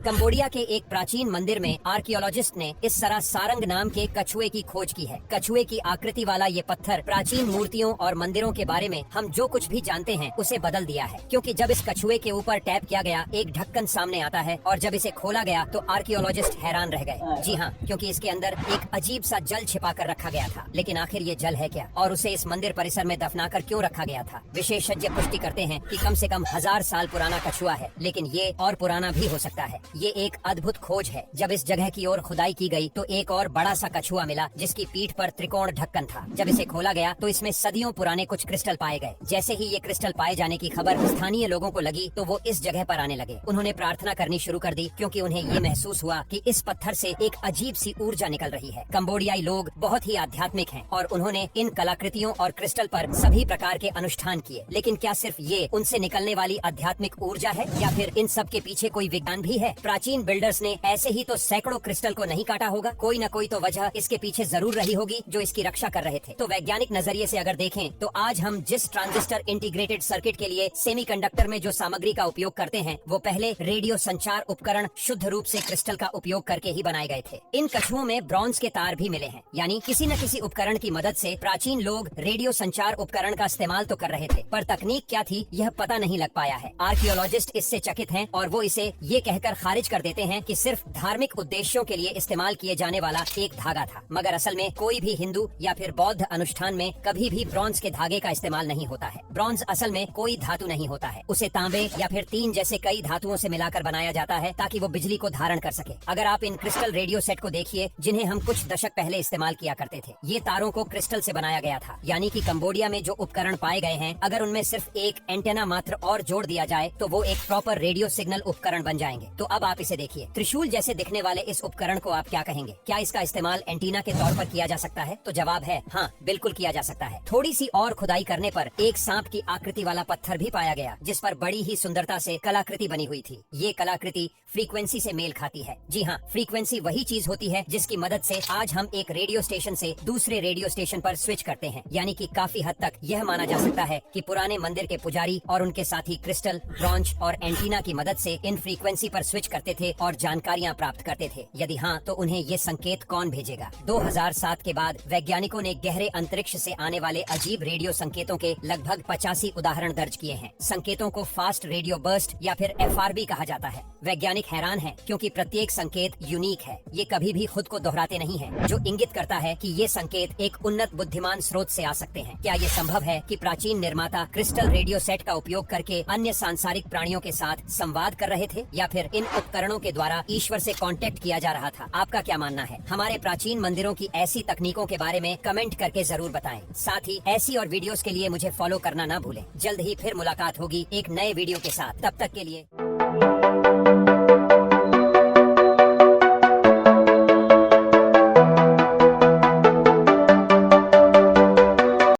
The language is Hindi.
कंबोडिया के एक प्राचीन मंदिर में आर्कियोलॉजिस्ट ने इस तरह सारंग नाम के कछुए की खोज की है। कछुए की आकृति वाला ये पत्थर प्राचीन मूर्तियों और मंदिरों के बारे में हम जो कुछ भी जानते हैं उसे बदल दिया है, क्योंकि जब इस कछुए के ऊपर टैप किया गया एक ढक्कन सामने आता है और जब इसे खोला गया तो आर्कियोलॉजिस्ट हैरान रह गए। जी हाँ, क्योंकि इसके अंदर एक अजीब सा जल छिपा कर रखा गया था। लेकिन आखिर ये जल है क्या और उसे इस मंदिर परिसर में दफनाकर क्यों रखा गया था? विशेषज्ञ पुष्टि करते हैं कि कम से कम 1000 साल पुराना कछुआ है, लेकिन ये और पुराना भी हो सकता है। ये एक अद्भुत खोज है। जब इस जगह की ओर खुदाई की गई तो एक और बड़ा सा कछुआ मिला जिसकी पीठ पर त्रिकोण ढक्कन था। जब इसे खोला गया तो इसमें सदियों पुराने कुछ क्रिस्टल पाए गए। जैसे ही ये क्रिस्टल पाए जाने की खबर स्थानीय लोगों को लगी तो वो इस जगह पर आने लगे। उन्होंने प्रार्थना करनी शुरू कर दी, क्योंकि उन्हें ये महसूस हुआ कि इस पत्थर से एक अजीब सी ऊर्जा निकल रही है। कंबोडियाई लोग बहुत ही आध्यात्मिक हैं और उन्होंने इन कलाकृतियों और क्रिस्टल पर सभी प्रकार के अनुष्ठान किए। लेकिन क्या सिर्फ ये उनसे निकलने वाली आध्यात्मिक ऊर्जा है या फिर इन सब के पीछे कोई विज्ञान भी है? प्राचीन बिल्डर्स ने ऐसे ही तो सैकड़ों क्रिस्टल को नहीं काटा होगा। कोई न कोई तो वजह इसके पीछे जरूर रही होगी जो इसकी रक्षा कर रहे थे। तो वैज्ञानिक नजरिए से अगर देखें तो आज हम जिस ट्रांजिस्टर इंटीग्रेटेड सर्किट के लिए सेमीकंडक्टर में जो सामग्री का उपयोग करते हैं वो पहले रेडियो संचार उपकरण शुद्ध रूप से क्रिस्टल का उपयोग करके ही बनाए गए थे। इन कछुओं में ब्रॉन्ज के तार भी मिले हैं, यानी किसी न किसी उपकरण की मदद से प्राचीन लोग रेडियो संचार उपकरण का इस्तेमाल तो कर रहे थे, पर तकनीक क्या थी यह पता नहीं लग पाया है। आर्कियोलॉजिस्ट इससे चकित हैं और वो इसे ये कहकर खारिज कर देते हैं कि सिर्फ धार्मिक उद्देश्यों के लिए इस्तेमाल किए जाने वाला एक धागा था। मगर असल में कोई भी हिंदू या फिर बौद्ध अनुष्ठान में कभी भी ब्रॉन्ज के धागे का इस्तेमाल नहीं होता है। ब्रॉन्ज असल में कोई धातु नहीं होता है। उसे तांबे या फिर तीन जैसे कई धातुओं से मिलाकर बनाया जाता है ताकि वो बिजली को धारण कर सके। अगर आप इन क्रिस्टल रेडियो सेट को देखिए जिन्हें हम कुछ दशक पहले इस्तेमाल किया करते थे, ये तारों को क्रिस्टल से बनाया गया था। यानी कि कंबोडिया में जो उपकरण पाए गए हैं, अगर उनमें सिर्फ एक एंटेना मात्र और जोड़ दिया जाए तो वो एक प्रॉपर रेडियो सिग्नल उपकरण बन जाएंगे। तो अब आप इसे देखिए, त्रिशूल जैसे दिखने वाले इस उपकरण को आप क्या कहेंगे? क्या इसका इस्तेमाल एंटीना के तौर पर किया जा सकता है? तो जवाब है हाँ, बिल्कुल किया जा सकता है। थोड़ी सी और खुदाई करने पर एक सांप की आकृति वाला पत्थर भी पाया गया जिस पर बड़ी ही सुंदरता से कलाकृति बनी हुई थी। ये कलाकृति फ्रीक्वेंसी से मेल खाती है। जी हाँ, फ्रीक्वेंसी वही चीज होती है जिसकी मदद से आज हम एक रेडियो स्टेशन से दूसरे रेडियो स्टेशन पर स्विच करते हैं। यानी कि काफी हद तक यह माना जा सकता है कि पुराने मंदिर के पुजारी और उनके साथी क्रिस्टल, ब्रॉन्ज और एंटीना की मदद से इन फ्रीक्वेंसी पर स्विच करते थे और जानकारियाँ प्राप्त करते थे। यदि हाँ, तो उन्हें ये संकेत कौन भेजेगा? 2007 के बाद वैज्ञानिकों ने गहरे अंतरिक्ष से आने वाले अजीब रेडियो संकेतों के लगभग 85 उदाहरण दर्ज किए हैं। संकेतों को फास्ट रेडियो बर्स्ट या फिर FRB कहा जाता है। वैज्ञानिक हैरान हैं क्योंकि प्रत्येक संकेत यूनिक है। ये कभी भी खुद को दोहराते नहीं हैं, जो इंगित करता है कि ये संकेत एक उन्नत बुद्धिमान स्रोत से आ सकते हैं। क्या ये संभव है कि प्राचीन निर्माता क्रिस्टल रेडियो सेट का उपयोग करके अन्य सांसारिक प्राणियों के साथ संवाद कर रहे थे, या फिर इन उपकरणों के द्वारा ईश्वर से कांटेक्ट किया जा रहा था? आपका क्या मानना है? हमारे प्राचीन मंदिरों की ऐसी तकनीकों के बारे में कमेंट करके जरूर बताएं। साथ ही ऐसी और वीडियोस के लिए मुझे फॉलो करना ना भूलें। जल्द ही फिर मुलाकात होगी एक नए वीडियो के साथ। तब तक के लिए